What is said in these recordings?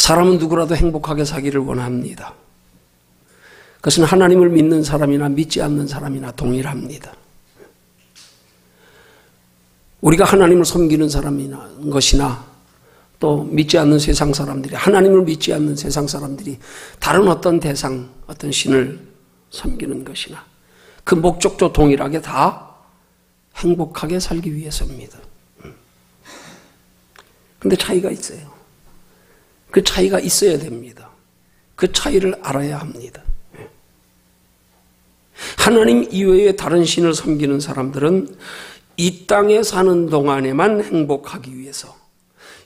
사람은 누구라도 행복하게 사기를 원합니다. 그것은 하나님을 믿는 사람이나 믿지 않는 사람이나 동일합니다. 우리가 하나님을 섬기는 사람이나 것이나 또 믿지 않는 세상 사람들이, 하나님을 믿지 않는 세상 사람들이 다른 어떤 대상, 어떤 신을 섬기는 것이나 그 목적도 동일하게 다 행복하게 살기 위해서입니다. 그런데 차이가 있어요. 그 차이가 있어야 됩니다. 그 차이를 알아야 합니다. 하나님 이외의 다른 신을 섬기는 사람들은 이 땅에 사는 동안에만 행복하기 위해서,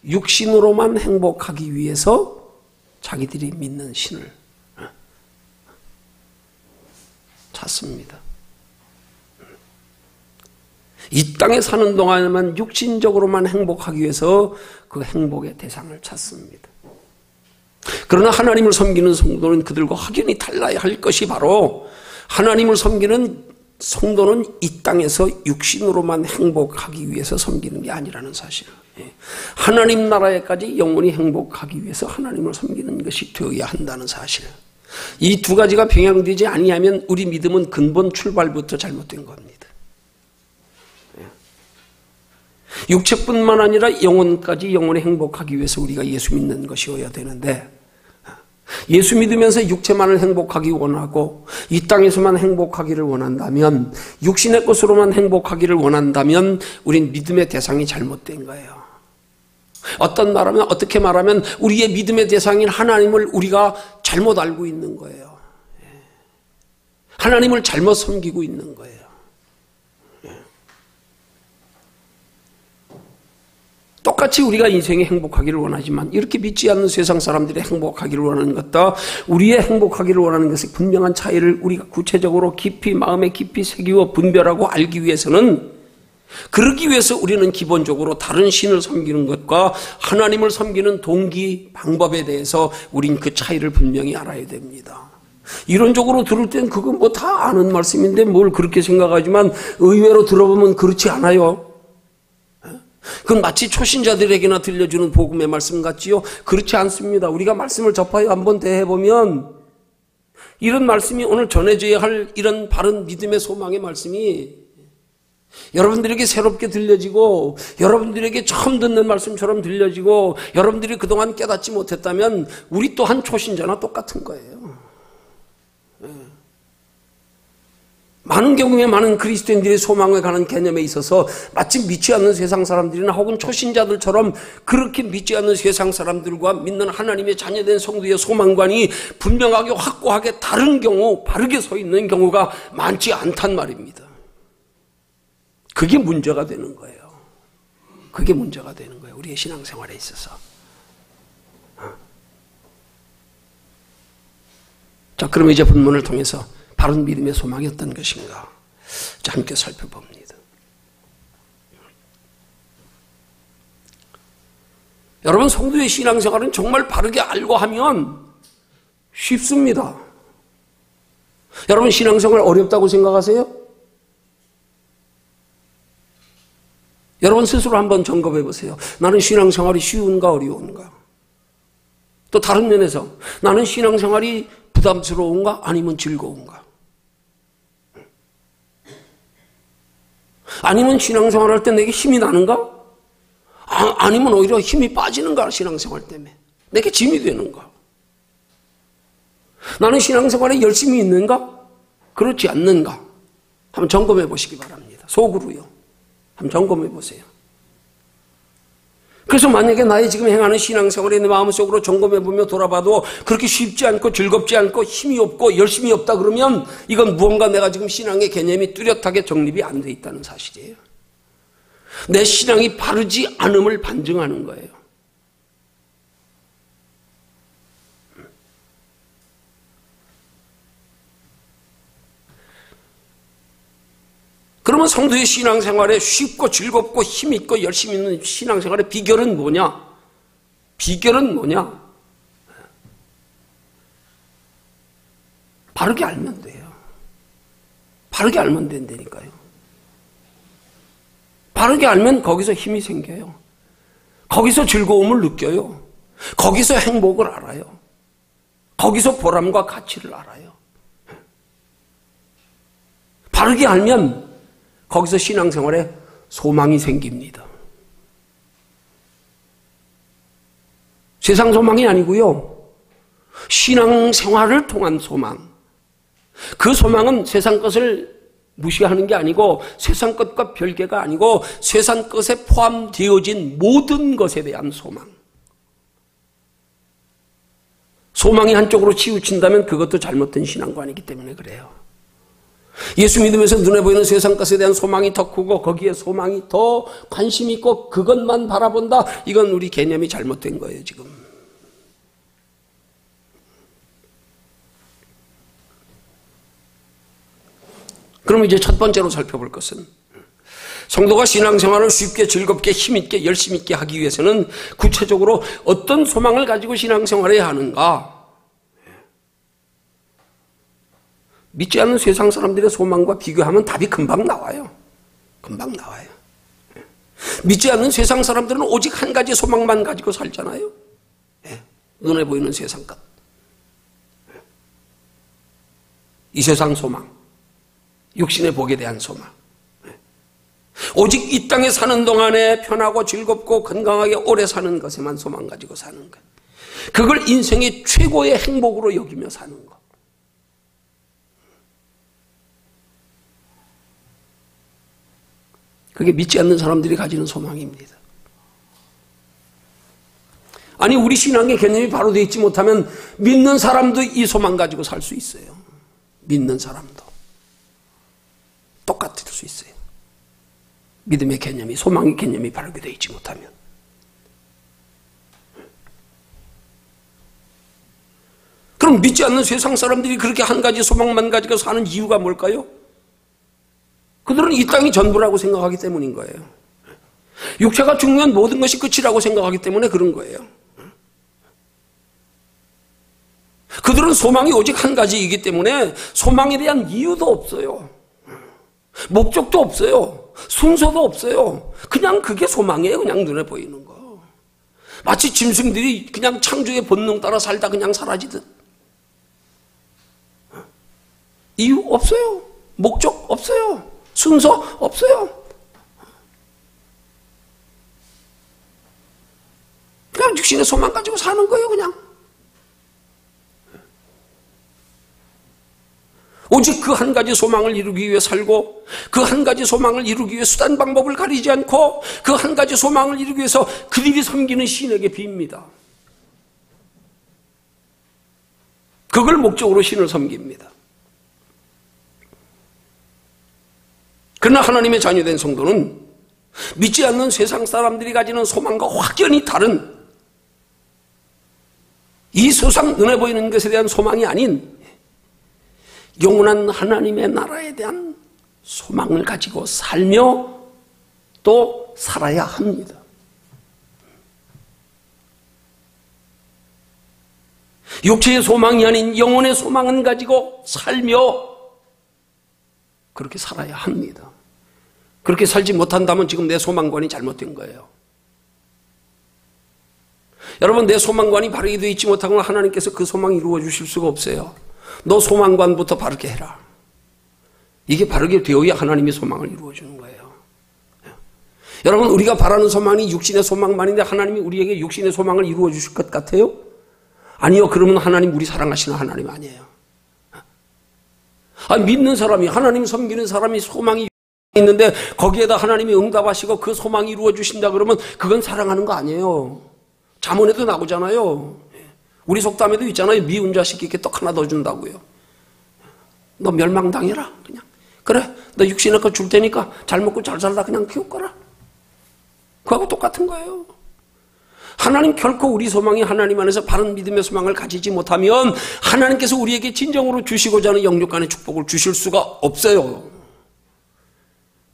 육신으로만 행복하기 위해서 자기들이 믿는 신을 찾습니다. 이 땅에 사는 동안에만 육신적으로만 행복하기 위해서 그 행복의 대상을 찾습니다. 그러나 하나님을 섬기는 성도는 그들과 확연히 달라야 할 것이 바로, 하나님을 섬기는 성도는 이 땅에서 육신으로만 행복하기 위해서 섬기는 게 아니라는 사실. 하나님 나라에까지 영원히 행복하기 위해서 하나님을 섬기는 것이 되어야 한다는 사실. 이 두 가지가 병행되지 아니하면 우리 믿음은 근본 출발부터 잘못된 겁니다. 육체뿐만 아니라 영혼까지 영원히 행복하기 위해서 우리가 예수 믿는 것이어야 되는데, 예수 믿으면서 육체만을 행복하기 원하고 이 땅에서만 행복하기를 원한다면, 육신의 것으로만 행복하기를 원한다면 우린 믿음의 대상이 잘못된 거예요. 어떻게 말하면 우리의 믿음의 대상인 하나님을 우리가 잘못 알고 있는 거예요. 하나님을 잘못 섬기고 있는 거예요. 똑같이 우리가 인생에 행복하기를 원하지만 이렇게 믿지 않는 세상 사람들이 행복하기를 원하는 것과 우리의 행복하기를 원하는 것의 분명한 차이를 우리가 구체적으로 깊이, 마음에 깊이 새기고 분별하고 알기 위해서는, 그러기 위해서 우리는 기본적으로 다른 신을 섬기는 것과 하나님을 섬기는 동기, 방법에 대해서 우린 그 차이를 분명히 알아야 됩니다. 이론적으로 들을 땐 그건 뭐 다 아는 말씀인데 뭘 그렇게 생각하지만 의외로 들어보면 그렇지 않아요. 그건 마치 초신자들에게나 들려주는 복음의 말씀 같지요? 그렇지 않습니다. 우리가 말씀을 접하여 한번 대해보면 이런 말씀이, 오늘 전해져야 할 이런 바른 믿음의 소망의 말씀이 여러분들에게 새롭게 들려지고, 여러분들에게 처음 듣는 말씀처럼 들려지고, 여러분들이 그동안 깨닫지 못했다면 우리 또한 초신자나 똑같은 거예요. 많은 경우에 많은 그리스도인들의 소망에 관한 개념에 있어서 마치 믿지 않는 세상 사람들이나 혹은 초신자들처럼 그렇게 믿지 않는 세상 사람들과 믿는 하나님의 자녀된 성도의 소망관이 분명하게 확고하게 다른 경우, 바르게 서 있는 경우가 많지 않단 말입니다. 그게 문제가 되는 거예요. 그게 문제가 되는 거예요. 우리의 신앙생활에 있어서. 자, 그럼 이제 본문을 통해서 바른 믿음의 소망이 어떤 것인가? 자, 함께 살펴봅니다. 여러분, 성도의 신앙생활은 정말 바르게 알고 하면 쉽습니다. 여러분, 신앙생활 어렵다고 생각하세요? 여러분 스스로 한번 점검해 보세요. 나는 신앙생활이 쉬운가 어려운가? 또 다른 면에서 나는 신앙생활이 부담스러운가 아니면 즐거운가? 아니면 신앙생활할 때 내게 힘이 나는가? 아니면 오히려 힘이 빠지는가? 신앙생활 때문에 내게 짐이 되는가? 나는 신앙생활에 열심히 있는가? 그렇지 않는가? 한번 점검해 보시기 바랍니다. 속으로요. 한번 점검해 보세요. 그래서 만약에 나의 지금 행하는 신앙생활에 내 마음속으로 점검해보며 돌아봐도 그렇게 쉽지 않고 즐겁지 않고 힘이 없고 열심이 없다 그러면 이건 무언가 내가 지금 신앙의 개념이 뚜렷하게 정립이 안 돼 있다는 사실이에요. 내 신앙이 바르지 않음을 반증하는 거예요. 그러면 성도의 신앙생활에 쉽고 즐겁고 힘있고 열심히 있는 신앙생활의 비결은 뭐냐? 비결은 뭐냐? 바르게 알면 돼요. 바르게 알면 된다니까요. 바르게 알면 거기서 힘이 생겨요. 거기서 즐거움을 느껴요. 거기서 행복을 알아요. 거기서 보람과 가치를 알아요. 바르게 알면 거기서 신앙생활에 소망이 생깁니다. 세상 소망이 아니고요. 신앙생활을 통한 소망. 그 소망은 세상 것을 무시하는 게 아니고 세상 것과 별개가 아니고 세상 것에 포함되어진 모든 것에 대한 소망. 소망이 한쪽으로 치우친다면 그것도 잘못된 신앙관이기 때문에 그래요. 예수 믿으면서 눈에 보이는 세상 것에 대한 소망이 더 크고 거기에 소망이 더 관심 있고 그것만 바라본다. 이건 우리 개념이 잘못된 거예요, 지금. 그럼 이제 첫 번째로 살펴볼 것은 성도가 신앙생활을 쉽게 즐겁게 힘있게 열심히 있게 하기 위해서는 구체적으로 어떤 소망을 가지고 신앙생활을 해야 하는가. 믿지 않는 세상 사람들의 소망과 비교하면 답이 금방 나와요. 금방 나와요. 믿지 않는 세상 사람들은 오직 한 가지 소망만 가지고 살잖아요. 눈에 보이는 세상 것. 이 세상 소망. 육신의 복에 대한 소망. 오직 이 땅에 사는 동안에 편하고 즐겁고 건강하게 오래 사는 것에만 소망 가지고 사는 것. 그걸 인생의 최고의 행복으로 여기며 사는 것. 그게 믿지 않는 사람들이 가지는 소망입니다. 아니, 우리 신앙의 개념이 바로 되어 있지 못하면 믿는 사람도 이 소망 가지고 살 수 있어요. 믿는 사람도. 똑같을 수 있어요. 믿음의 개념이, 소망의 개념이 바르게 되어 있지 못하면. 그럼 믿지 않는 세상 사람들이 그렇게 한 가지 소망만 가지고 사는 이유가 뭘까요? 그들은 이 땅이 전부라고 생각하기 때문인 거예요. 육체가 죽으면 모든 것이 끝이라고 생각하기 때문에 그런 거예요. 그들은 소망이 오직 한 가지이기 때문에 소망에 대한 이유도 없어요. 목적도 없어요. 순서도 없어요. 그냥 그게 소망이에요. 그냥 눈에 보이는 거. 마치 짐승들이 그냥 창조의 본능 따라 살다 그냥 사라지듯. 이유 없어요. 목적 없어요. 순서 없어요. 그냥 육신의 소망 가지고 사는 거예요. 그냥. 오직 그 한 가지 소망을 이루기 위해 살고 그 한 가지 소망을 이루기 위해 수단 방법을 가리지 않고 그 한 가지 소망을 이루기 위해서 그들이 섬기는 신에게 빕니다. 그걸 목적으로 신을 섬깁니다. 그러나 하나님의 자녀된 성도는 믿지 않는 세상 사람들이 가지는 소망과 확연히 다른 이 세상 눈에 보이는 것에 대한 소망이 아닌 영원한 하나님의 나라에 대한 소망을 가지고 살며 또 살아야 합니다. 육체의 소망이 아닌 영혼의 소망은 가지고 살며 그렇게 살아야 합니다. 그렇게 살지 못한다면 지금 내 소망관이 잘못된 거예요. 여러분, 내 소망관이 바르게 되어 있지 못하면 하나님께서 그 소망 이루어 주실 수가 없어요. 너 소망관부터 바르게 해라. 이게 바르게 되어야 하나님이 소망을 이루어 주는 거예요. 여러분, 우리가 바라는 소망이 육신의 소망만인데 하나님이 우리에게 육신의 소망을 이루어 주실 것 같아요? 아니요. 그러면 하나님, 우리 사랑하시는 하나님 아니에요. 믿는 사람이, 하나님 섬기는 사람이 소망이 있는데 거기에다 하나님이 응답하시고 그 소망이 이루어 주신다 그러면 그건 사랑하는 거 아니에요. 잠언에도 나오잖아요. 우리 속담에도 있잖아요. 미운 자식에게 떡 하나 더 준다고요. 너 멸망당해라. 그냥. 그래, 너 육신의 거 줄 테니까 잘 먹고 잘 살다 그냥 키워거라. 그거하고 똑같은 거예요. 하나님 결코 우리 소망이 하나님 안에서 바른 믿음의 소망을 가지지 못하면 하나님께서 우리에게 진정으로 주시고자 하는 영육간의 축복을 주실 수가 없어요.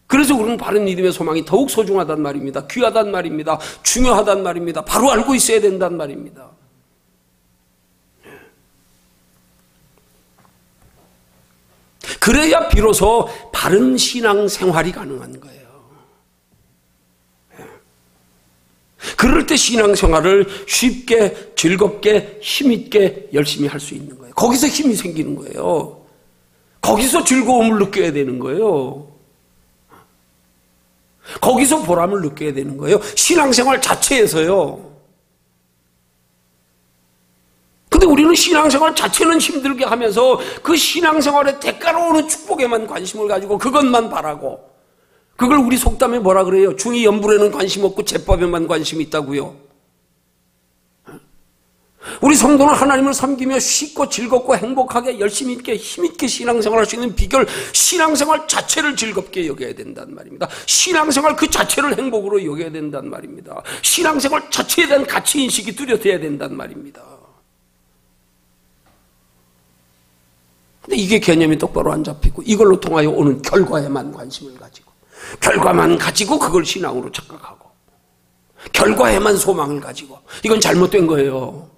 그래서 우리는 바른 믿음의 소망이 더욱 소중하단 말입니다. 귀하단 말입니다. 중요하단 말입니다. 바로 알고 있어야 된단 말입니다. 그래야 비로소 바른 신앙 생활이 가능한 거예요. 그럴 때 신앙생활을 쉽게, 즐겁게, 힘있게 열심히 할 수 있는 거예요. 거기서 힘이 생기는 거예요. 거기서 즐거움을 느껴야 되는 거예요. 거기서 보람을 느껴야 되는 거예요. 신앙생활 자체에서요. 근데 우리는 신앙생활 자체는 힘들게 하면서 그 신앙생활의 대가로 오는 축복에만 관심을 가지고 그것만 바라고, 그걸 우리 속담에 뭐라 그래요? 중이 연불에는 관심 없고 제법에만 관심이 있다고요. 우리 성도는 하나님을 섬기며 쉽고 즐겁고 행복하게 열심히 있게 힘있게 신앙생활할 수 있는 비결, 신앙생활 자체를 즐겁게 여겨야 된다는 말입니다. 신앙생활 그 자체를 행복으로 여겨야 된다는 말입니다. 신앙생활 자체에 대한 가치인식이 뚜렷해야 된다는 말입니다. 근데 이게 개념이 똑바로 안 잡히고 이걸로 통하여 오는 결과에만 관심을 가지고, 결과만 가지고 그걸 신앙으로 착각하고, 결과에만 소망을 가지고, 이건 잘못된 거예요.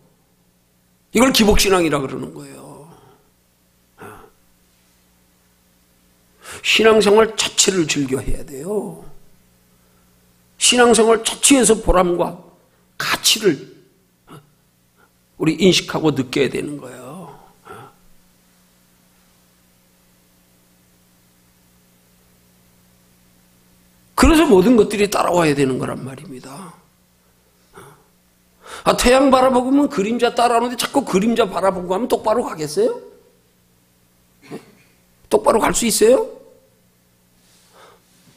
이걸 기복신앙이라 그러는 거예요. 신앙생활 자체를 즐겨해야 돼요. 신앙생활 자체에서 보람과 가치를 우리 인식하고 느껴야 되는 거예요. 그래서 모든 것들이 따라와야 되는 거란 말입니다. 태양 바라보면 그림자 따라오는데 자꾸 그림자 바라보고 하면 똑바로 가겠어요? 똑바로 갈 수 있어요?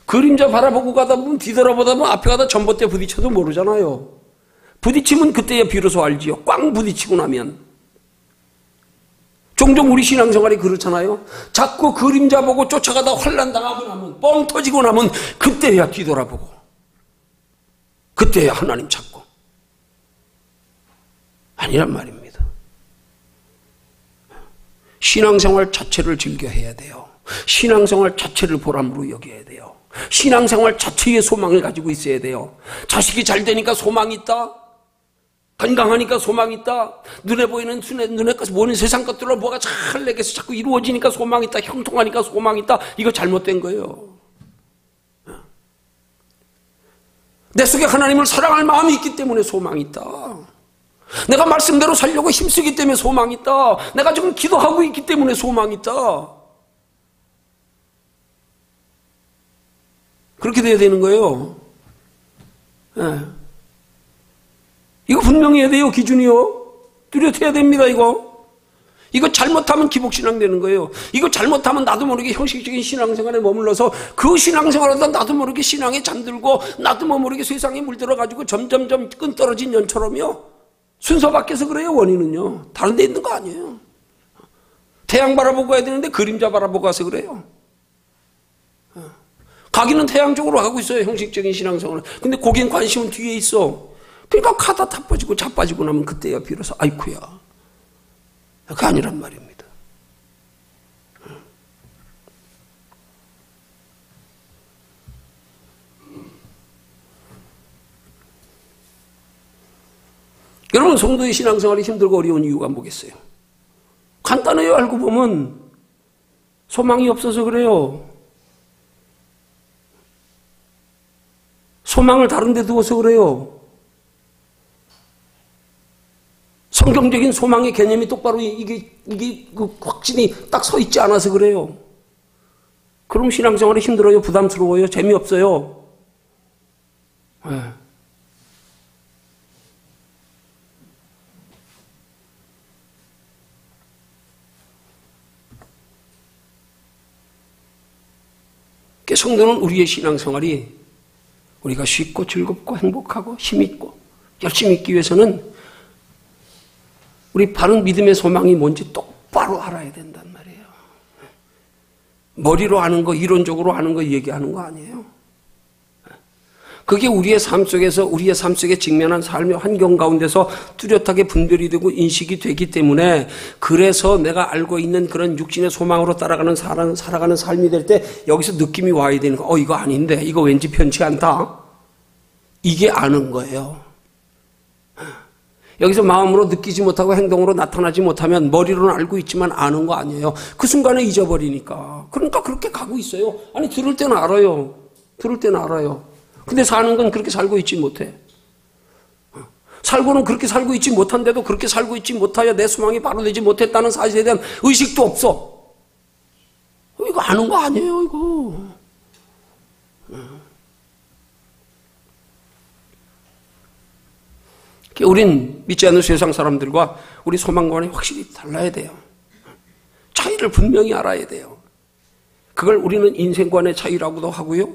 그림자 바라보고 가다 보면 뒤돌아보다 보면 앞에 가다 전봇대 부딪혀도 모르잖아요. 부딪히면 그때야 비로소 알지요. 꽝 부딪히고 나면. 종종 우리 신앙생활이 그렇잖아요. 자꾸 그림자 보고 쫓아가다 환난당하고 나면, 뻥 터지고 나면 그때야 뒤돌아보고, 그때야 하나님 찾고. 아니란 말입니다. 신앙생활 자체를 즐겨해야 돼요. 신앙생활 자체를 보람으로 여겨야 돼요. 신앙생활 자체의 소망을 가지고 있어야 돼요. 자식이 잘 되니까 소망이 있다. 건강하니까 소망이 있다. 눈에 보이는 눈에 보이는 세상 것들로 뭐가 잘 내게서 자꾸 이루어지니까 소망이 있다. 형통하니까 소망이 있다. 이거 잘못된 거예요. 내 속에 하나님을 사랑할 마음이 있기 때문에 소망이 있다. 내가 말씀대로 살려고 힘쓰기 때문에 소망이 있다. 내가 지금 기도하고 있기 때문에 소망이 있다. 그렇게 돼야 되는 거예요. 네. 이거 분명히 해야 돼요. 기준이요. 뚜렷해야 됩니다. 이거 잘못하면 기복신앙 되는 거예요. 이거 잘못하면 나도 모르게 형식적인 신앙생활에 머물러서 그 신앙생활하다 나도 모르게 신앙에 잠들고 나도 모르게 세상에 물들어가지고 점점점 끈떨어진 연처럼요. 순서 바뀌어서 그래요. 원인은요. 다른 데 있는 거 아니에요. 태양 바라보고 가야 되는데 그림자 바라보고 가서 그래요. 가기는 태양 쪽으로 가고 있어요. 형식적인 신앙생활은. 근데 거긴 관심은 뒤에 있어. 그러니까 가다 타빠지고 자빠지고 나면 그때야 비로소 아이쿠야. 그게 아니란 말입니다. 여러분, 성도의 신앙생활이 힘들고 어려운 이유가 뭐겠어요? 간단해요. 알고 보면 소망이 없어서 그래요. 소망을 다른 데 두어서 그래요. 성경적인 소망의 개념이 똑바로 이게 확신이 딱 서 있지 않아서 그래요. 그럼 신앙생활이 힘들어요. 부담스러워요. 재미없어요. 네. 성도는 우리의 신앙생활이 우리가 쉽고 즐겁고 행복하고 힘있고 열심히 있기 위해서는 우리 바른 믿음의 소망이 뭔지 똑바로 알아야 된단 말이에요. 머리로 아는 거, 이론적으로 아는 거 얘기하는 거 아니에요. 그게 우리의 삶 속에 직면한 삶의 환경 가운데서 뚜렷하게 분별이 되고 인식이 되기 때문에, 그래서 내가 알고 있는 그런 육신의 소망으로 살아가는 삶이 될 때 여기서 느낌이 와야 되는 거. 이거 아닌데, 이거 왠지 편치 않다. 이게 아는 거예요. 여기서 마음으로 느끼지 못하고 행동으로 나타나지 못하면 머리로는 알고 있지만 아는 거 아니에요. 그 순간에 잊어버리니까. 그러니까 그렇게 가고 있어요. 아니, 들을 때는 알아요. 근데 사는 건 그렇게 살고 있지 못해. 살고는 그렇게 살고 있지 못한데도 그렇게 살고 있지 못하여 내 소망이 바로 되지 못했다는 사실에 대한 의식도 없어. 이거 아는 거 아니에요, 이거. 우린 믿지 않는 세상 사람들과 우리 소망관이 확실히 달라야 돼요. 차이를 분명히 알아야 돼요. 그걸 우리는 인생관의 차이라고도 하고요,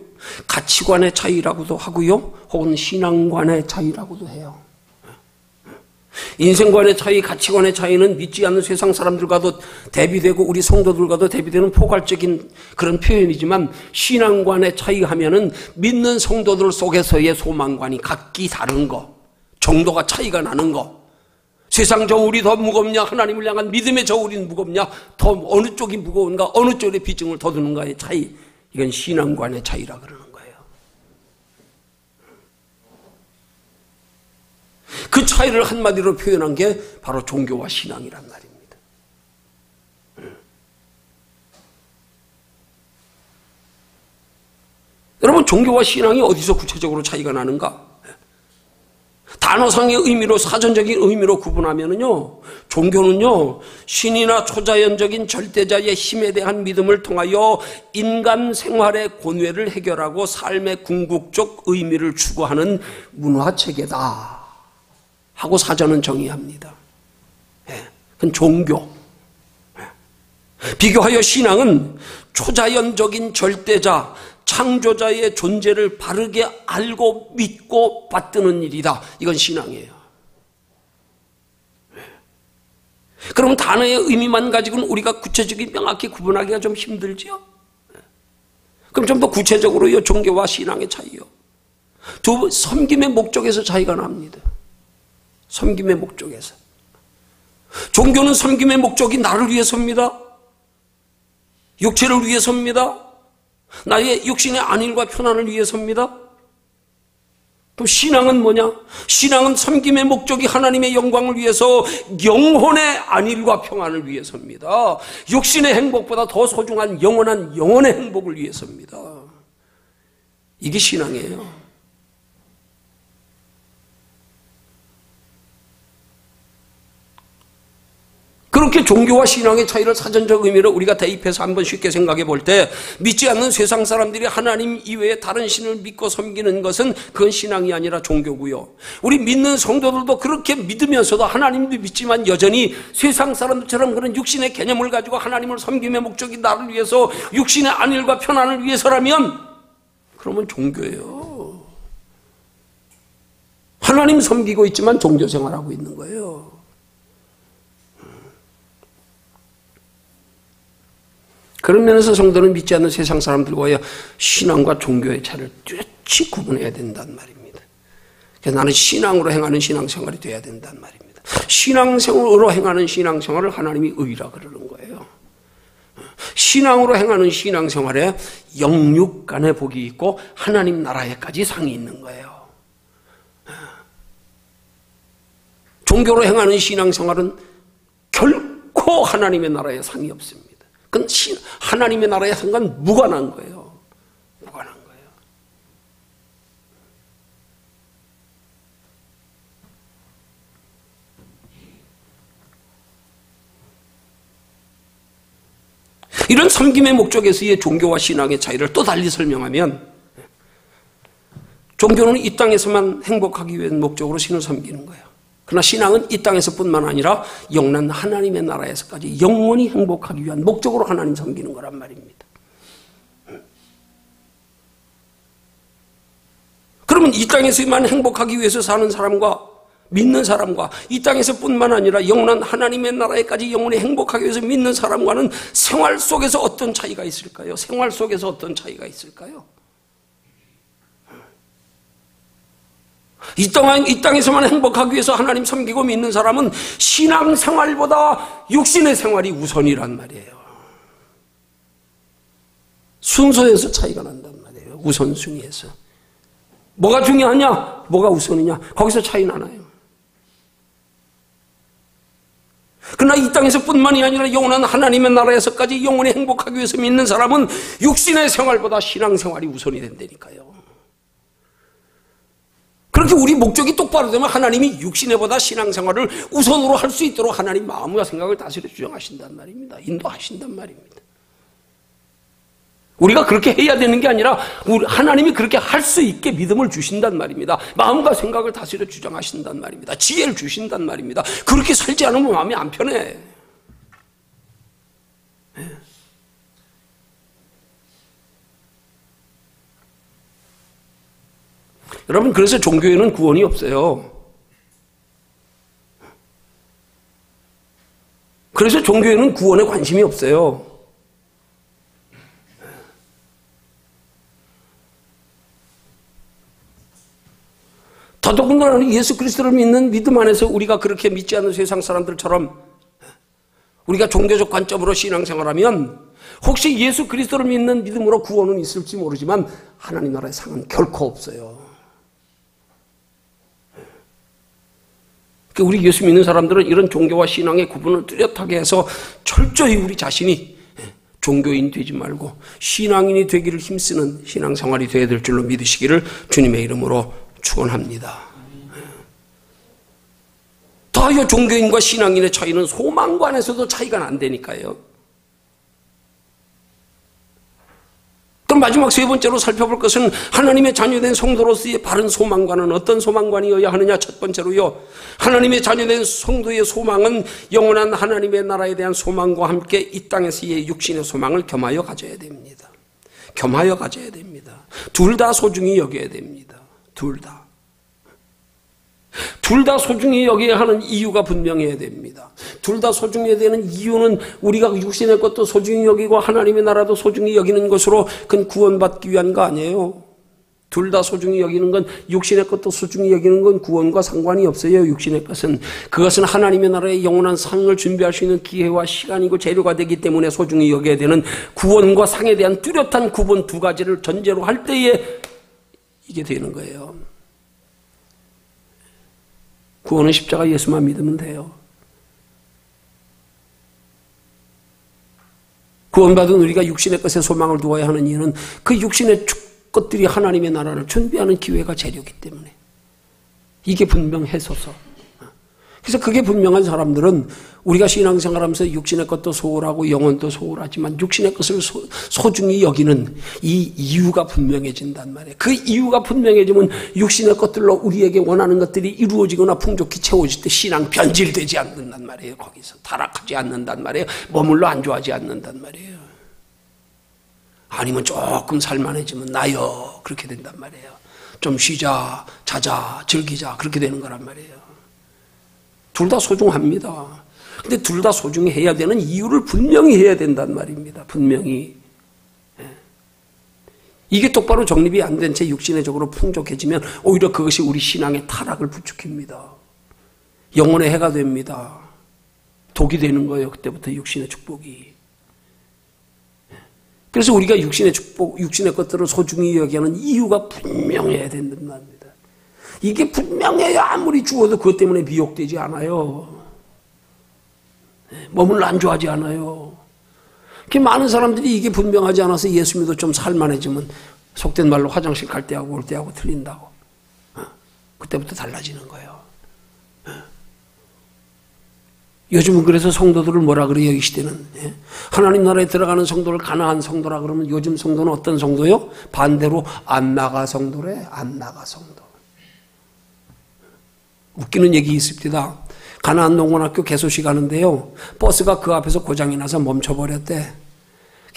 가치관의 차이라고도 하고요, 혹은 신앙관의 차이라고도 해요. 인생관의 차이, 가치관의 차이는 믿지 않는 세상 사람들과도 대비되고 우리 성도들과도 대비되는 포괄적인 그런 표현이지만, 신앙관의 차이 하면은 믿는 성도들 속에서의 소망관이 각기 다른 거, 정도가 차이가 나는 거, 세상 저울이 더 무겁냐, 하나님을 향한 믿음의 저울이 무겁냐, 더 어느 쪽이 무거운가, 어느 쪽에 비중을 더 두는가의 차이, 이건 신앙관의 차이라 그러는 거예요. 그 차이를 한마디로 표현한 게 바로 종교와 신앙이란 말입니다. 여러분, 종교와 신앙이 어디서 구체적으로 차이가 나는가? 단어상의 의미로, 사전적인 의미로 구분하면은요, 종교는요, 신이나 초자연적인 절대자의 힘에 대한 믿음을 통하여 인간 생활의 곤외를 해결하고 삶의 궁극적 의미를 추구하는 문화체계다 하고 사전은 정의합니다. 그건 종교. 비교하여 신앙은 초자연적인 절대자, 창조자의 존재를 바르게 알고 믿고 받드는 일이다. 이건 신앙이에요. 그러면 단어의 의미만 가지고는 우리가 구체적인 명확히 구분하기가 좀 힘들죠? 그럼 좀 더 구체적으로 이 종교와 신앙의 차이요. 섬김의 목적에서 차이가 납니다. 섬김의 목적에서. 종교는 섬김의 목적이 나를 위해서입니다. 육체를 위해서입니다. 나의 육신의 안일과 편안을 위해서입니다. 그럼 신앙은 뭐냐? 신앙은 섬김의 목적이 하나님의 영광을 위해서, 영혼의 안일과 평안을 위해서입니다. 육신의 행복보다 더 소중한 영원한 영혼의 행복을 위해서입니다. 이게 신앙이에요. 그렇게 종교와 신앙의 차이를 사전적 의미로 우리가 대입해서 한번 쉽게 생각해 볼 때, 믿지 않는 세상 사람들이 하나님 이외에 다른 신을 믿고 섬기는 것은 그건 신앙이 아니라 종교고요. 우리 믿는 성도들도 그렇게 믿으면서도 하나님도 믿지만 여전히 세상 사람들처럼 그런 육신의 개념을 가지고 하나님을 섬김의 목적이 나를 위해서, 육신의 안일과 편안을 위해서라면 그러면 종교예요. 하나님 섬기고 있지만 종교 생활하고 있는 거예요. 그런 면에서 성도는 믿지 않는 세상 사람들과의 신앙과 종교의 차이를 뚜렷이 구분해야 된단 말입니다. 그래서 나는 신앙으로 행하는 신앙생활이 돼야 된단 말입니다. 신앙생활로 행하는 신앙생활을 하나님이 의라 그러는 거예요. 신앙으로 행하는 신앙생활에 영육 간의 복이 있고 하나님 나라에까지 상이 있는 거예요. 종교로 행하는 신앙생활은 결코 하나님의 나라에 상이 없습니다. 그건 하나님의 나라의 상관 무관한 거예요. 무관한 거예요. 이런 섬김의 목적에서의 종교와 신앙의 차이를 또 달리 설명하면, 종교는 이 땅에서만 행복하기 위한 목적으로 신을 섬기는 거예요. 그러나 신앙은 이 땅에서뿐만 아니라 영원한 하나님의 나라에서까지 영원히 행복하기 위한 목적으로 하나님 섬기는 거란 말입니다. 그러면 이 땅에서만 행복하기 위해서 사는 사람과 믿는 사람과 이 땅에서뿐만 아니라 영원한 하나님의 나라에까지 영원히 행복하기 위해서 믿는 사람과는 생활 속에서 어떤 차이가 있을까요? 생활 속에서 어떤 차이가 있을까요? 이 땅에서만 행복하기 위해서 하나님 섬기고 믿는 사람은 신앙생활보다 육신의 생활이 우선이란 말이에요. 순서에서 차이가 난단 말이에요. 우선순위에서. 뭐가 중요하냐? 뭐가 우선이냐? 거기서 차이 나나요? 그러나 이 땅에서뿐만이 아니라 영원한 하나님의 나라에서까지 영원히 행복하기 위해서 믿는 사람은 육신의 생활보다 신앙생활이 우선이 된다니까요. 그렇게 그렇게 우리 목적이 똑바로 되면 하나님이 육신에보다 신앙생활을 우선으로 할 수 있도록 하나님 마음과 생각을 다스려 주장하신단 말입니다. 인도하신단 말입니다. 우리가 그렇게 해야 되는 게 아니라 하나님이 그렇게 할 수 있게 믿음을 주신단 말입니다. 마음과 생각을 다스려 주장하신단 말입니다. 지혜를 주신단 말입니다. 그렇게 살지 않으면 마음이 안 편해. 네. 여러분, 그래서 종교에는 구원이 없어요. 그래서 종교에는 구원에 관심이 없어요. 더더군다나 예수 그리스도를 믿는 믿음 안에서 우리가 그렇게 믿지 않는 세상 사람들처럼 우리가 종교적 관점으로 신앙생활하면 혹시 예수 그리스도를 믿는 믿음으로 구원은 있을지 모르지만 하나님 나라의 상은 결코 없어요. 우리 예수 믿는 사람들은 이런 종교와 신앙의 구분을 뚜렷하게 해서 철저히 우리 자신이 종교인 되지 말고 신앙인이 되기를 힘쓰는 신앙생활이 되어야 될 줄로 믿으시기를 주님의 이름으로 축원합니다. 더하여 종교인과 신앙인의 차이는 소망관에서도 차이가 난다니까요. 그럼 마지막 세 번째로 살펴볼 것은 하나님의 자녀된 성도로서의 바른 소망관은 어떤 소망관이어야 하느냐. 첫 번째로요, 하나님의 자녀된 성도의 소망은 영원한 하나님의 나라에 대한 소망과 함께 이 땅에서의 육신의 소망을 겸하여 가져야 됩니다. 겸하여 가져야 됩니다. 둘 다 소중히 여겨야 됩니다. 둘 다. 둘 다 소중히 여겨야 하는 이유가 분명해야 됩니다. 둘 다 소중히 해야 되는 이유는 우리가 육신의 것도 소중히 여기고 하나님의 나라도 소중히 여기는 것으로 그건 구원받기 위한 거 아니에요. 둘 다 소중히 여기는 건, 육신의 것도 소중히 여기는 건 구원과 상관이 없어요. 육신의 것은. 그것은 하나님의 나라의 영원한 상을 준비할 수 있는 기회와 시간이고 재료가 되기 때문에 소중히 여겨야 되는 구원과 상에 대한 뚜렷한 구분 두 가지를 전제로 할 때에 이게 되는 거예요. 구원은 십자가 예수만 믿으면 돼요. 구원받은 우리가 육신의 것에 소망을 두어야 하는 이유는 그 육신의 것들이 하나님의 나라를 준비하는 기회가 재료이기 때문에 이게 분명해서서. 그래서 그게 분명한 사람들은 우리가 신앙생활하면서 육신의 것도 소홀하고 영혼도 소홀하지만 육신의 것을 소중히 여기는 이 이유가 분명해진단 말이에요. 그 이유가 분명해지면 육신의 것들로 우리에게 원하는 것들이 이루어지거나 풍족히 채워질 때 신앙 변질되지 않는단 말이에요. 거기서 타락하지 않는단 말이에요. 머물러 안주하지 않는단 말이에요. 아니면 조금 살만해지면 나요 그렇게 된단 말이에요. 좀 쉬자, 자자, 즐기자 그렇게 되는 거란 말이에요. 둘 다 소중합니다. 근데 둘 다 소중히 해야 되는 이유를 분명히 해야 된단 말입니다. 분명히. 이게 똑바로 정립이 안 된 채 육신의적으로 풍족해지면 오히려 그것이 우리 신앙의 타락을 부추깁니다. 영혼의 해가 됩니다. 독이 되는 거예요. 그때부터 육신의 축복이. 그래서 우리가 육신의 축복, 육신의 것들을 소중히 여기는 이유가 분명해야 된단 말입니다. 이게 분명해야 아무리 주어도 그것 때문에 미혹되지 않아요. 머물러 안주하지 않아요. 많은 사람들이 이게 분명하지 않아서 예수 믿어 좀 살만해지면 속된 말로 화장실 갈 때하고 올 때하고 틀린다고. 그때부터 달라지는 거예요. 요즘은 그래서 성도들을 뭐라 그래요, 이 시대는? 하나님 나라에 들어가는 성도를 가나안 성도라 그러면 요즘 성도는 어떤 성도요? 반대로 안 나가 성도래, 안 나가 성도. 웃기는 얘기 있습니다. 가나안 농원학교 개소식 하는데요. 버스가 그 앞에서 고장이 나서 멈춰버렸대.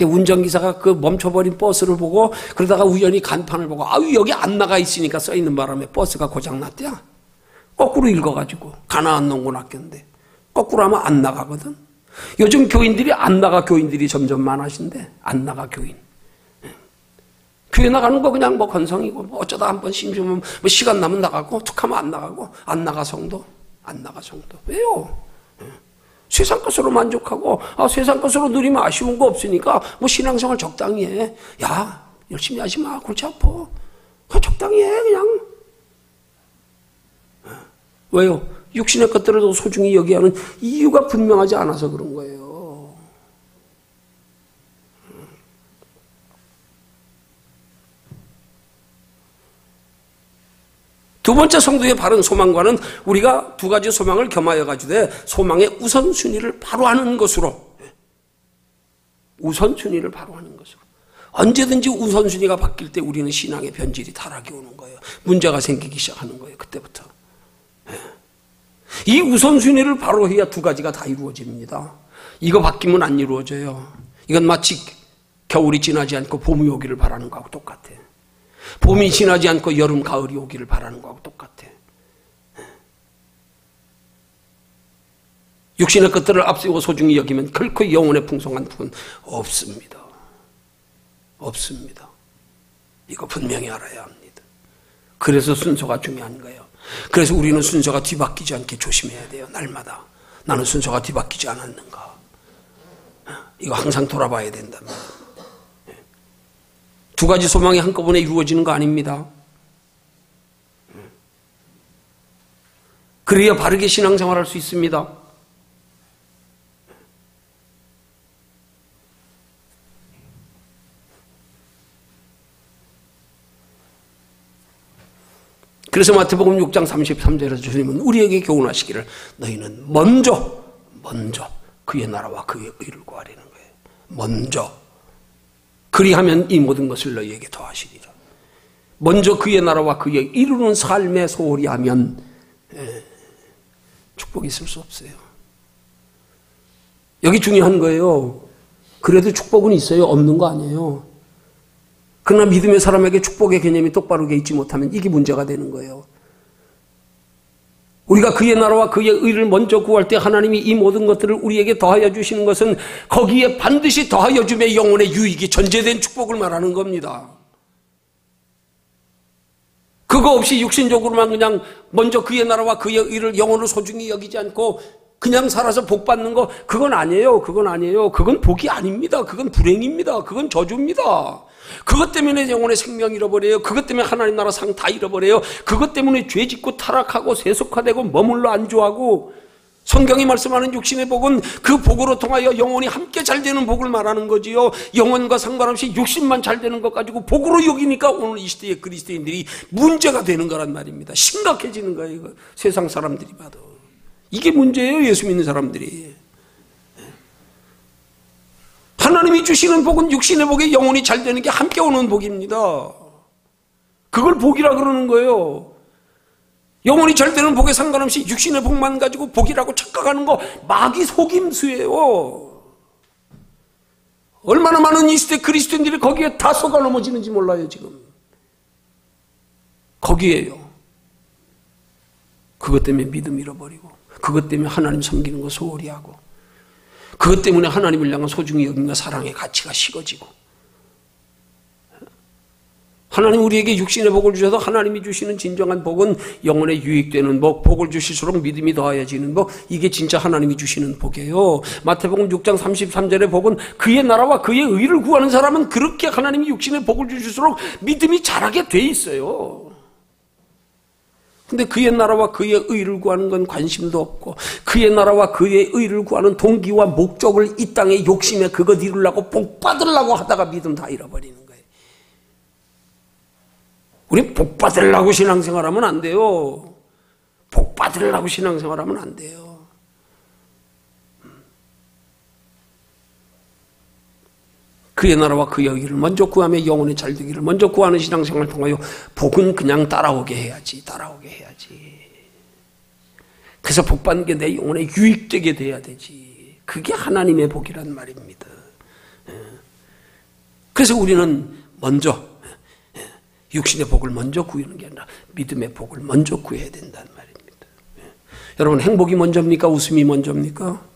운전기사가 그 멈춰버린 버스를 보고 그러다가 우연히 간판을 보고 아유 여기 안 나가 있으니까 써있는 바람에 버스가 고장났대요. 거꾸로 읽어가지고 가나안 농원학교인데 거꾸로 하면 안 나가거든. 요즘 교인들이 안 나가 교인들이 점점 많아진대. 안 나가 교인. 교회 나가는 거 그냥 뭐 건성이고 뭐 어쩌다 한번 심심하면 뭐 시간 나면 나가고 툭하면 안 나가고 안 나가 성도. 안 나가 성도. 왜요? 세상 것으로 만족하고 세상 것으로 누리면 아쉬운 거 없으니까 뭐 신앙생활 적당히 해. 야 열심히 하지 마. 골치 아파. 적당히 해 그냥. 왜요? 육신의 것들을 더 소중히 여기야 하는 이유가 분명하지 않아서 그런 거예요. 두 두 번째 성도의 바른 소망과는 우리가 두 가지 소망을 겸하여 가지되 소망의 우선순위를 바로 하는 것으로, 우선순위를 바로 하는 것으로. 언제든지 우선순위가 바뀔 때 우리는 신앙의 변질이 타락이 오는 거예요. 문제가 생기기 시작하는 거예요. 그때부터. 이 우선순위를 바로 해야 두 가지가 다 이루어집니다. 이거 바뀌면 안 이루어져요. 이건 마치 겨울이 지나지 않고 봄이 오기를 바라는 거하고 똑같아. 봄이 지나지 않고 여름, 가을이 오기를 바라는 거하고 똑같아. 육신의 것들을 앞세워 소중히 여기면 결코 영혼의 풍성한福은 없습니다. 없습니다. 이거 분명히 알아야 합니다. 그래서 순서가 중요한 거예요. 그래서 우리는 순서가 뒤바뀌지 않게 조심해야 돼요. 날마다. 나는 순서가 뒤바뀌지 않았는가. 이거 항상 돌아봐야 된단 말이에요. 두 가지 소망이 한꺼번에 이루어지는 거 아닙니다. 그래야 바르게 신앙생활할 수 있습니다. 그래서 마태복음 6장 33절에서 주님은 우리에게 교훈하시기를 너희는 먼저 그의 나라와 그의 의를 구하라는 거예요. 먼저. 그리하면 이 모든 것을 너희에게 더하시리라. 먼저 그의 나라와 그의 이루는 삶에 소홀히 하면 축복이 있을 수 없어요. 여기 중요한 거예요. 그래도 축복은 있어요. 없는 거 아니에요. 그러나 믿음의 사람에게 축복의 개념이 똑바르게 있지 못하면 이게 문제가 되는 거예요. 우리가 그의 나라와 그의 의를 먼저 구할 때 하나님이 이 모든 것들을 우리에게 더하여 주시는 것은 거기에 반드시 더하여 주며 영혼의 유익이 전제된 축복을 말하는 겁니다. 그거 없이 육신적으로만 그냥 먼저 그의 나라와 그의 의를 영혼을 소중히 여기지 않고 그냥 살아서 복 받는 거, 그건 아니에요. 그건 아니에요. 그건 복이 아닙니다. 그건 불행입니다. 그건 저주입니다. 그것 때문에 영혼의 생명 잃어버려요. 그것 때문에 하나님 나라 상 다 잃어버려요. 그것 때문에 죄 짓고 타락하고 세속화되고 머물러 안주하고, 성경이 말씀하는 육신의 복은 그 복으로 통하여 영혼이 함께 잘 되는 복을 말하는 거지요. 영혼과 상관없이 육신만 잘 되는 것 가지고 복으로 여기니까 오늘 이 시대의 그리스도인들이 문제가 되는 거란 말입니다. 심각해지는 거예요. 이거. 세상 사람들이 봐도. 이게 문제예요. 예수 믿는 사람들이. 하나님이 주시는 복은 육신의 복에 영혼이 잘 되는 게 함께 오는 복입니다. 그걸 복이라 그러는 거예요. 영혼이 잘 되는 복에 상관없이 육신의 복만 가지고 복이라고 착각하는 거 마귀 속임수예요. 얼마나 많은 이 시대 그리스도인들이 거기에 다 속아 넘어지는지 몰라요. 지금 거기에요. 그것 때문에 믿음 잃어버리고, 그것 때문에 하나님 섬기는 거 소홀히 하고, 그것 때문에 하나님을 향한 소중히 여김과 사랑의 가치가 식어지고, 하나님 우리에게 육신의 복을 주셔서 하나님이 주시는 진정한 복은 영혼에 유익되는 복, 복을 주실수록 믿음이 더하여지는 복, 이게 진짜 하나님이 주시는 복이에요. 마태복음 6장 33절의 복은 그의 나라와 그의 의를 구하는 사람은 그렇게 하나님이 육신의 복을 주실수록 믿음이 자라게 돼 있어요. 근데 그의 나라와 그의 의를 구하는 건 관심도 없고, 그의 나라와 그의 의를 구하는 동기와 목적을 이 땅의 욕심에 그것 이루려고 복 받으려고 하다가 믿음 다 잃어버리는 거예요. 우리 복 받으려고 신앙생활하면 안 돼요. 복 받으려고 신앙생활하면 안 돼요. 그의 나라와 그의 의를 먼저 구하며 영혼의 잘되기를 먼저 구하는 신앙생활을 통하여 복은 그냥 따라오게 해야지. 그래서 복 받는 게 내 영혼에 유익되게 돼야 되지. 그게 하나님의 복이란 말입니다. 그래서 우리는 먼저 육신의 복을 먼저 구하는 게 아니라 믿음의 복을 먼저 구해야 된다는 말입니다. 여러분, 행복이 먼저입니까? 웃음이 먼저입니까?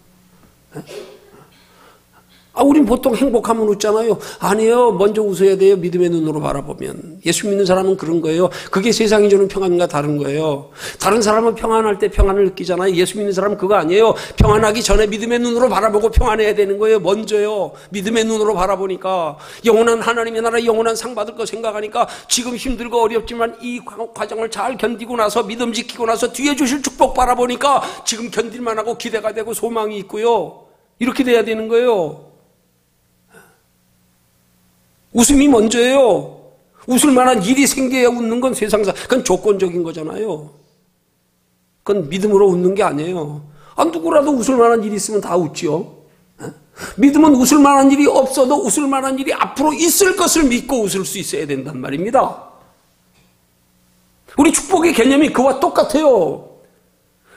우린 보통 행복하면 웃잖아요. 아니에요. 먼저 웃어야 돼요. 믿음의 눈으로 바라보면. 예수 믿는 사람은 그런 거예요. 그게 세상이 주는 평안과 다른 거예요. 다른 사람은 평안할 때 평안을 느끼잖아요. 예수 믿는 사람은 그거 아니에요. 평안하기 전에 믿음의 눈으로 바라보고 평안해야 되는 거예요. 먼저요. 믿음의 눈으로 바라보니까. 영원한 하나님의 나라, 영원한 상 받을 거 생각하니까 지금 힘들고 어렵지만 이 과정을 잘 견디고 나서 믿음 지키고 나서 뒤에 주실 축복 바라보니까 지금 견딜만 하고 기대가 되고 소망이 있고요. 이렇게 돼야 되는 거예요. 웃음이 먼저예요. 웃을 만한 일이 생겨야 웃는 건 세상사, 그건 조건적인 거잖아요. 그건 믿음으로 웃는 게 아니에요. 누구라도 웃을 만한 일이 있으면 다 웃지요. 믿음은 웃을 만한 일이 없어도 웃을 만한 일이 앞으로 있을 것을 믿고 웃을 수 있어야 된단 말입니다. 우리 축복의 개념이 그와 똑같아요.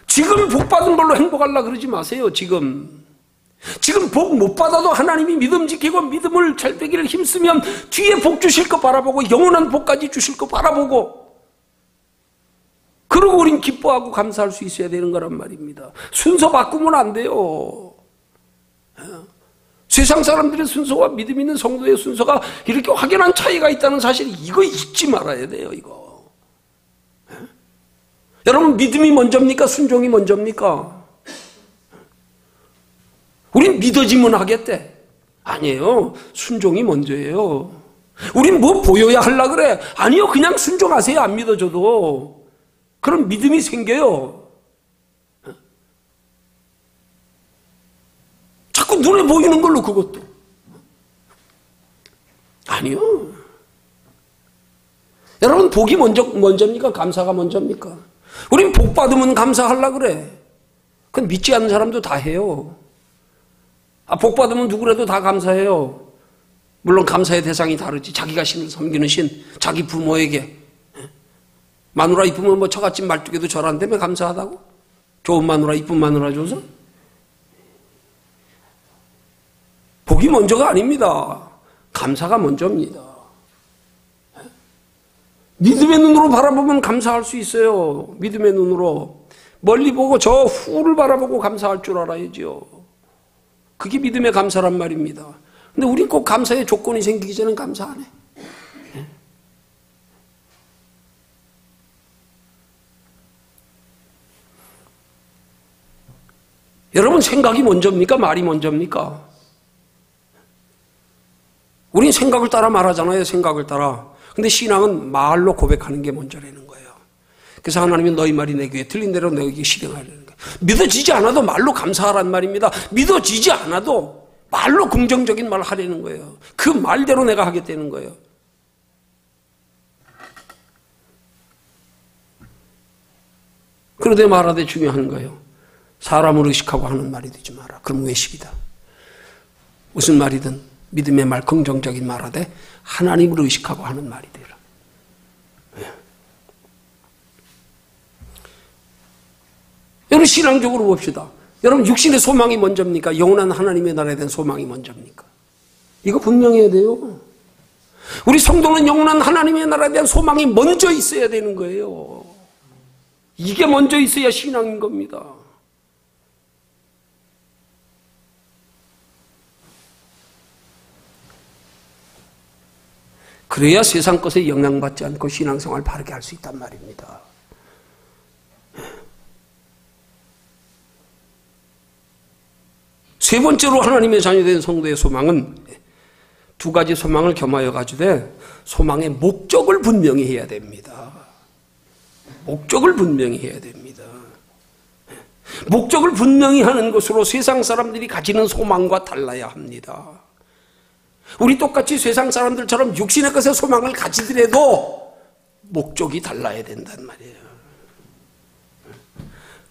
지금 복 받은 걸로 행복하려고 그러지 마세요. 지금 복 못 받아도 하나님이 믿음 지키고 믿음을 잘 되기를 힘쓰면 뒤에 복 주실 거 바라보고 영원한 복까지 주실 거 바라보고, 그러고 우린 기뻐하고 감사할 수 있어야 되는 거란 말입니다. 순서 바꾸면 안 돼요. 세상 사람들의 순서와 믿음 있는 성도의 순서가 이렇게 확연한 차이가 있다는 사실, 이거 잊지 말아야 돼요. 이거. 여러분, 믿음이 먼저입니까? 순종이 먼저입니까? 우린 믿어지면 하겠대. 아니에요. 순종이 먼저예요. 우린 뭐 보여야 하려 그래. 아니요. 그냥 순종하세요. 안 믿어줘도. 그럼 믿음이 생겨요. 자꾸 눈에 보이는 걸로 그것도. 아니요. 여러분, 복이 먼저입니까? 감사가 먼저입니까? 우린 복 받으면 감사하려 그래. 그건 믿지 않는 사람도 다 해요. 복 받으면 누구라도 다 감사해요. 물론 감사의 대상이 다르지. 자기가 신을 섬기는 신, 자기 부모에게 마누라 이쁘면 뭐 처갓집 말뚝에도 절 안 되면 감사하다고? 좋은 마누라, 이쁜 마누라 줘서? 복이 먼저가 아닙니다. 감사가 먼저입니다. 믿음의 눈으로 바라보면 감사할 수 있어요. 믿음의 눈으로. 멀리 보고 저 후를 바라보고 감사할 줄 알아야죠. 그게 믿음의 감사란 말입니다. 근데 우린 꼭 감사의 조건이 생기기 전엔 감사 안 해. 여러분, 생각이 먼저입니까? 말이 먼저입니까? 우린 생각을 따라 말하잖아요. 생각을 따라. 근데 신앙은 말로 고백하는 게 먼저라는 거예요. 그래서 하나님은 너희 말이 내 귀에 들린 대로 너에게 실행하려는 거예요. 믿어지지 않아도 말로 감사하란 말입니다. 믿어지지 않아도 말로 긍정적인 말을 하려는 거예요. 그 말대로 내가 하겠다는 거예요. 그러되 말하되 중요한 거예요. 사람을 의식하고 하는 말이 되지 마라. 그럼 외식이다. 무슨 말이든 믿음의 말, 긍정적인 말하되 하나님을 의식하고 하는 말이 되라. 여러분, 신앙적으로 봅시다. 여러분, 육신의 소망이 먼저입니까? 영원한 하나님의 나라에 대한 소망이 먼저입니까? 이거 분명해야 돼요. 우리 성도는 영원한 하나님의 나라에 대한 소망이 먼저 있어야 되는 거예요. 이게 먼저 있어야 신앙인 겁니다. 그래야 세상 것에 영향받지 않고 신앙생활 바르게 할 수 있단 말입니다. 세 번째로 하나님의 자녀된 성도의 소망은 두 가지 소망을 겸하여 가지되 소망의 목적을 분명히 해야 됩니다. 목적을 분명히 해야 됩니다. 목적을 분명히 하는 것으로 세상 사람들이 가지는 소망과 달라야 합니다. 우리 똑같이 세상 사람들처럼 육신의 것에 소망을 가지더라도 목적이 달라야 된단 말이에요.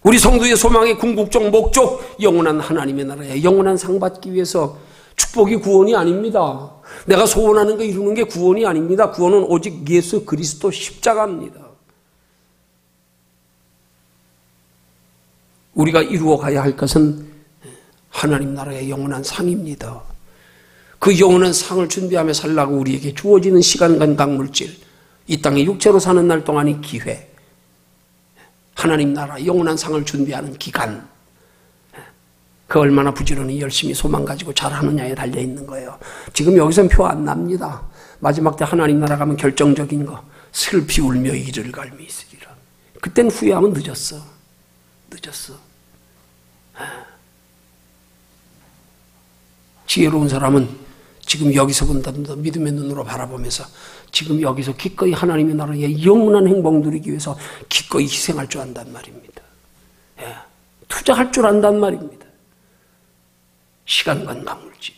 우리 성도의 소망의 궁극적 목적, 영원한 하나님의 나라에 영원한 상 받기 위해서. 축복이 구원이 아닙니다. 내가 소원하는 거 이루는 게 구원이 아닙니다. 구원은 오직 예수 그리스도 십자가입니다. 우리가 이루어가야 할 것은 하나님 나라의 영원한 상입니다. 그 영원한 상을 준비하며 살라고 우리에게 주어지는 시간, 건강, 물질, 이 땅에 육체로 사는 날 동안의 기회, 하나님 나라 영원한 상을 준비하는 기간, 그 얼마나 부지런히 열심히 소망 가지고 잘하느냐에 달려있는 거예요. 지금 여기서는 표 안 납니다. 마지막 때 하나님 나라 가면 결정적인 거, 슬피 울며 이를 갈미 있으리라. 그땐 후회하면 늦었어. 지혜로운 사람은 지금 여기서보다 더 믿음의 눈으로 바라보면서 지금 여기서 기꺼이 하나님의 나라의 영원한 행복 누리기 위해서 기꺼이 희생할 줄 안단 말입니다. 투자할 줄 안단 말입니다. 시간과 강물질.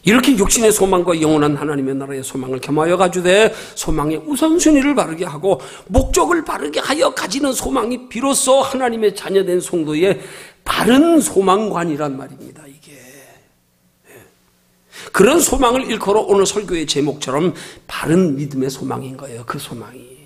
이렇게 육신의 소망과 영원한 하나님의 나라의 소망을 겸하여 가지되 소망의 우선순위를 바르게 하고 목적을 바르게 하여 가지는 소망이 비로소 하나님의 자녀된 성도의 바른 소망관이란 말입니다. 이게 그런 소망을 일컬어 오늘 설교의 제목처럼 바른 믿음의 소망인 거예요. 그 소망이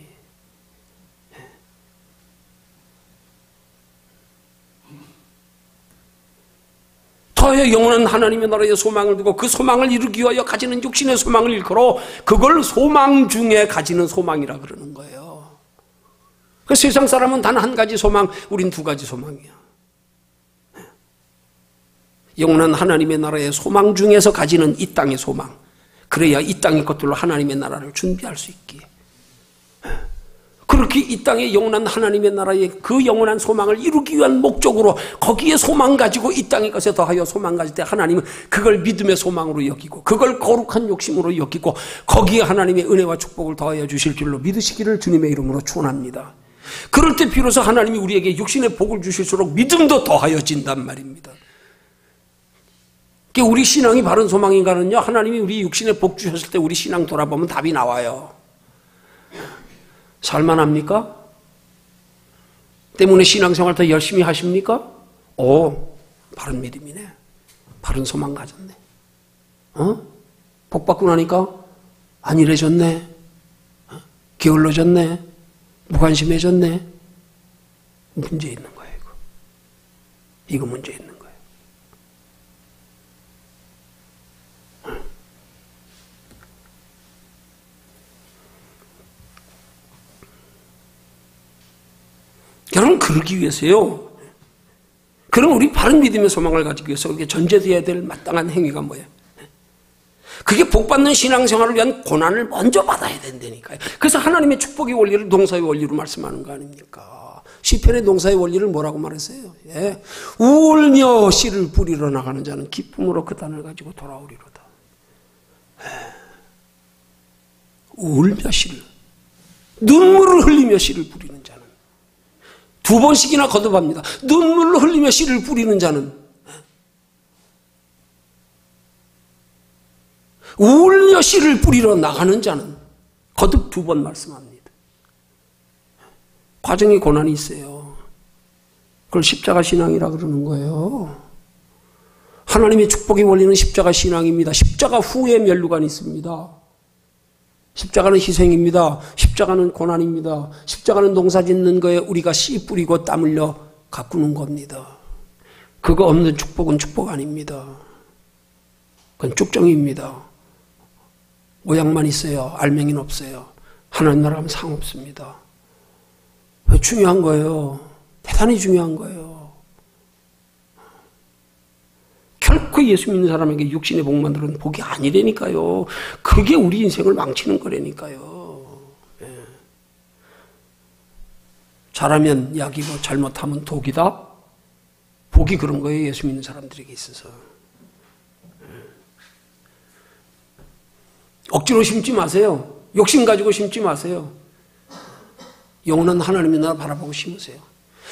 더해 영원한 하나님의 나라의 소망을 두고 그 소망을 이루기 위하여 가지는 육신의 소망을 일컬어 그걸 소망 중에 가지는 소망이라 그러는 거예요. 그 세상 사람은 단 한 가지 소망, 우린 두 가지 소망이야. 영원한 하나님의 나라의 소망 중에서 가지는 이 땅의 소망, 그래야 이 땅의 것들로 하나님의 나라를 준비할 수 있기에, 그렇게 이 땅의 영원한 하나님의 나라의 그 영원한 소망을 이루기 위한 목적으로 거기에 소망 가지고 이 땅의 것에 더하여 소망 가질 때 하나님은 그걸 믿음의 소망으로 여기고 그걸 거룩한 욕심으로 여기고 거기에 하나님의 은혜와 축복을 더하여 주실 줄로 믿으시기를 주님의 이름으로 축원합니다. 그럴 때 비로소 하나님이 우리에게 육신의 복을 주실수록 믿음도 더하여진단 말입니다. 우리 신앙이 바른 소망인가는요, 하나님이 우리 육신의 복 주셨을 때 우리 신앙 돌아보면 답이 나와요. 살만합니까? 때문에 신앙생활 더 열심히 하십니까? 바른 믿음이네. 바른 소망 가졌네. 복 받고 나니까 안일해졌네. 게을러졌네. 무관심해졌네. 문제 있는 거예요, 이거. 이거 문제 있는 거예요. 여러분, 그러기 위해서요. 그럼 우리 바른 믿음의 소망을 가지기 위해서 그게 전제되어야 될 마땅한 행위가 뭐예요? 그게 복받는 신앙생활을 위한 고난을 먼저 받아야 된다니까요. 그래서 하나님의 축복의 원리를 동사의 원리로 말씀하는 거 아닙니까? 시편의 동사의 원리를 뭐라고 말했어요? 울며 씨를 뿌리러 나가는 자는 기쁨으로 그 단을 가지고 돌아오리로다. 울며 씨를, 눈물을 흘리며 씨를 뿌리는 자는, 두 번씩이나 거듭합니다. 눈물을 흘리며 씨를 뿌리는 자는, 울며 씨를 뿌리러 나가는 자는, 거듭 두 번 말씀합니다. 과정에 고난이 있어요. 그걸 십자가 신앙이라 그러는 거예요. 하나님의 축복의 원리는 십자가 신앙입니다. 십자가 후에 면류관이 있습니다. 십자가는 희생입니다. 십자가는 고난입니다. 십자가는 농사 짓는 거에 우리가 씨 뿌리고 땀 흘려 가꾸는 겁니다. 그거 없는 축복은 축복 아닙니다. 그건 쭉정입니다. 모양만 있어요. 알맹이는 없어요. 하나님 나라하면 상없습니다. 중요한 거예요. 대단히 중요한 거예요. 결코 예수 믿는 사람에게 육신의 복만 들은 복이 아니라니까요. 그게 우리 인생을 망치는 거라니까요. 잘하면 약이고 잘못하면 독이다? 복이 그런 거예요. 예수 믿는 사람들에게 있어서. 억지로 심지 마세요. 욕심 가지고 심지 마세요. 영원한 하나님의 나라 바라보고 심으세요.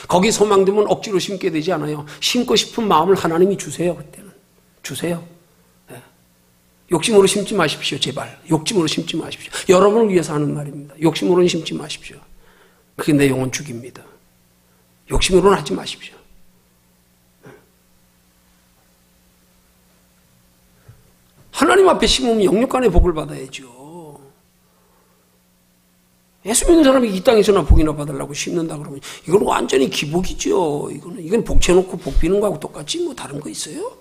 거기 소망되면 억지로 심게 되지 않아요. 심고 싶은 마음을 하나님이 주세요. 그때는 주세요. 욕심으로 심지 마십시오. 제발 욕심으로 심지 마십시오. 여러분을 위해서 하는 말입니다. 욕심으로는 심지 마십시오. 그게 내 영혼 죽입니다. 욕심으로는 하지 마십시오. 하나님 앞에 심으면 영육간의 복을 받아야죠. 예수 믿는 사람이 이 땅에서나 복이나 받으려고 심는다 그러면 이건 완전히 기복이죠. 이건 복채놓고 복 비는 거하고 똑같지 뭐 다른 거 있어요?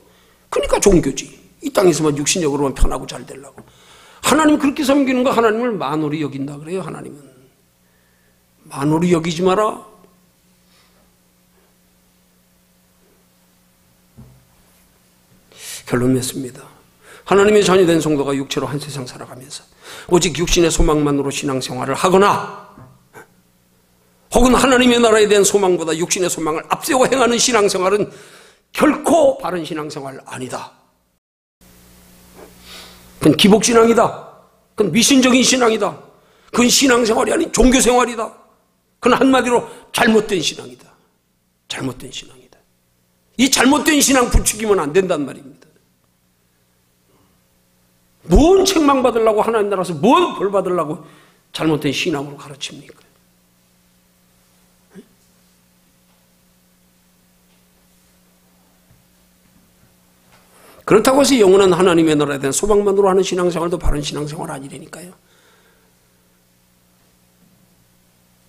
그러니까 종교지. 이 땅에서만 육신적으로만 편하고 잘 되려고. 하나님 그렇게 섬기는 거 하나님을 만홀히 여긴다 그래요. 하나님은 만홀히 여기지 마라. 결론 맺습니다. 하나님의 자녀된 성도가 육체로 한 세상 살아가면서 오직 육신의 소망만으로 신앙생활을 하거나 혹은 하나님의 나라에 대한 소망보다 육신의 소망을 앞세워 행하는 신앙생활은 결코 바른 신앙생활 아니다. 그건 기복신앙이다. 그건 미신적인 신앙이다. 그건 신앙생활이 아닌 종교생활이다. 그건 한마디로 잘못된 신앙이다. 잘못된 신앙이다. 이 잘못된 신앙 부추기면 안 된단 말입니다. 뭔 책망 받으려고 하나님 나라에서 뭔 벌 받으려고 잘못된 신앙으로 가르칩니까? 그렇다고 해서 영원한 하나님의 나라에 대한 소망만으로 하는 신앙생활도 바른 신앙생활 아니라니까요.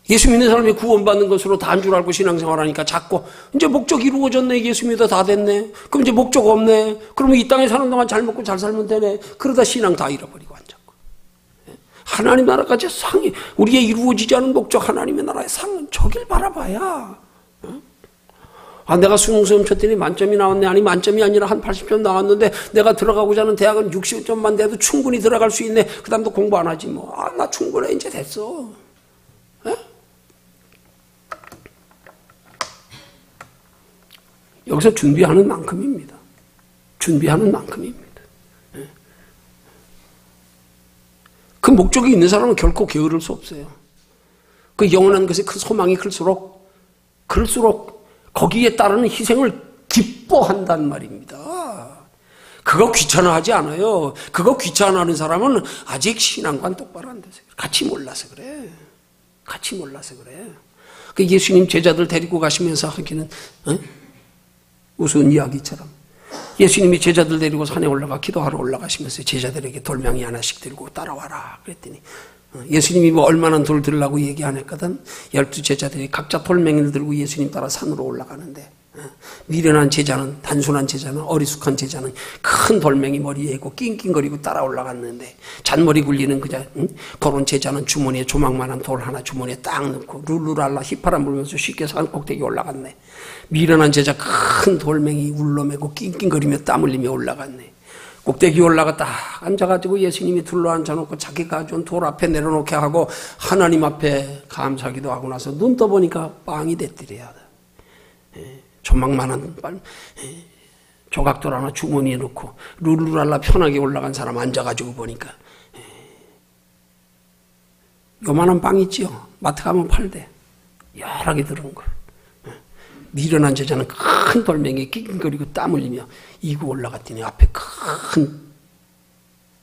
예수 믿는 사람이 구원받는 것으로 다인 줄 알고 신앙생활하니까 자꾸 이제 목적 이루어졌네, 예수 믿어 다 됐네, 그럼 이제 목적 없네, 그러면 이 땅에 사는 동안 잘 먹고 잘 살면 되네, 그러다 신앙 다 잃어버리고 앉았고. 하나님 나라까지 상이 우리의 이루어지지 않은 목적 하나님의 나라의 상은 저길 바라봐야. 아, 내가 수능시험 쳤더니 만점이 나왔네. 아니 만점이 아니라 한 80점 나왔는데 내가 들어가고자 하는 대학은 60점만 돼도 충분히 들어갈 수 있네. 그 다음도 공부 안 하지 뭐. 아, 나 충분해 이제 됐어. 에? 여기서 준비하는 만큼입니다. 준비하는 만큼입니다. 에? 그 목적이 있는 사람은 결코 게으를 수 없어요. 그 영원한 것에 그 소망이 클수록 거기에 따르는 희생을 기뻐한단 말입니다. 그거 귀찮아하지 않아요. 그거 귀찮아하는 사람은 아직 신앙관 똑바로 안 돼서 그래. 같이 몰라서 그래. 같이 몰라서 그래. 그 예수님 제자들 데리고 가시면서 하기는 우스운 이야기처럼 예수님이 제자들 데리고 산에 올라가 기도하러 올라가시면서 제자들에게 돌멩이 하나씩 들고 따라와라 그랬더니 예수님이 뭐 얼마나 돌 들으려고 얘기 안 했거든. 12 제자들이 각자 돌멩이를 들고 예수님 따라 산으로 올라가는데 미련한 제자는, 단순한 제자는, 어리숙한 제자는 큰 돌멩이 머리에 있고 낑낑거리고 따라 올라갔는데 잔머리 굴리는 그런 제자는 주머니에 조망만한 돌 하나 주머니에 딱 넣고 룰루랄라 휘파람 불면서 쉽게 산 꼭대기 올라갔네. 미련한 제자 큰 돌멩이 울러매고 낑낑거리며 땀 흘리며 올라갔네. 꼭대기 올라갔다 앉아가지고 예수님이 둘러앉아놓고 자기가 가져온 돌 앞에 내려놓게 하고 하나님 앞에 감사기도 하고 나서 눈 떠보니까 빵이 됐더래야. 조망만한 조각돌 하나 주머니에 넣고 룰루랄라 편하게 올라간 사람 앉아가지고 보니까 요만한 빵 있지요. 마트 가면 팔대. 여러 개 들은 거. 미련한 제자는 큰 돌멩이에 낑낑거리고 땀 흘리며 이고 올라갔더니 앞에 큰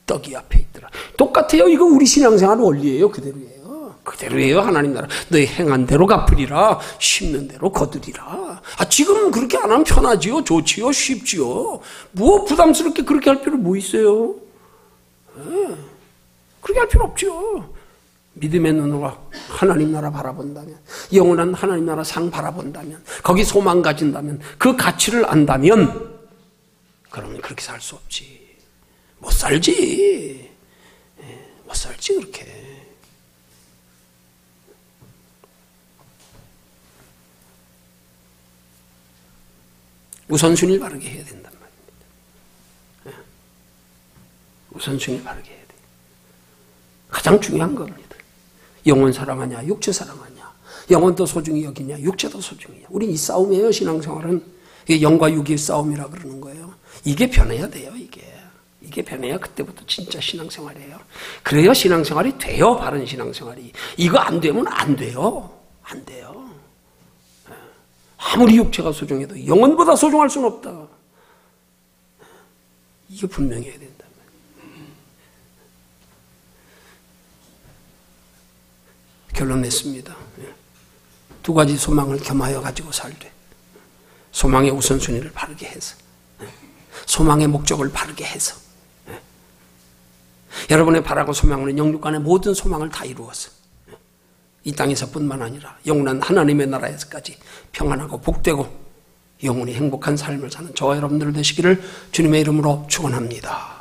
떡이 앞에 있더라. 똑같아요. 이거 우리 신앙생활 원리예요. 그대로예요. 그대로예요. 하나님 나라. 너희 행한 대로 갚으리라. 심는 대로 거두리라. 아, 지금 그렇게 안 하면 편하지요. 좋지요. 쉽지요. 뭐 부담스럽게 그렇게 할 필요 뭐 있어요? 그렇게 할 필요 없죠. 믿음의 눈으로 하나님 나라 바라본다면, 영원한 하나님 나라 상 바라본다면, 거기 소망 가진다면, 그 가치를 안다면, 그러면 그렇게 살 수 없지. 못 살지. 못 살지 그렇게. 우선순위를 바르게 해야 된단 말입니다. 우선순위를 바르게 해야 돼. 가장 중요한 겁니다. 영혼 사랑하냐, 육체 사랑하냐, 영혼도 소중히 여기냐, 육체도 소중히. 우린 이 싸움이에요. 신앙생활은 이게 영과 육의 싸움이라 그러는 거예요. 이게 변해야 돼요. 이게 변해야 그때부터 진짜 신앙생활이에요. 그래야 신앙생활이 돼요. 바른 신앙생활이. 이거 안 되면 안 돼요. 안 돼요. 아무리 육체가 소중해도 영혼보다 소중할 수는 없다. 이게 분명해야 된다. 결론 냈습니다. 두 가지 소망을 겸하여 가지고 살되, 소망의 우선순위를 바르게 해서, 소망의 목적을 바르게 해서, 여러분의 바라고 소망은 영육간의 모든 소망을 다 이루어서 이 땅에서뿐만 아니라 영원한 하나님의 나라에서까지 평안하고 복되고 영원히 행복한 삶을 사는 저와 여러분들 되시기를 주님의 이름으로 축원합니다.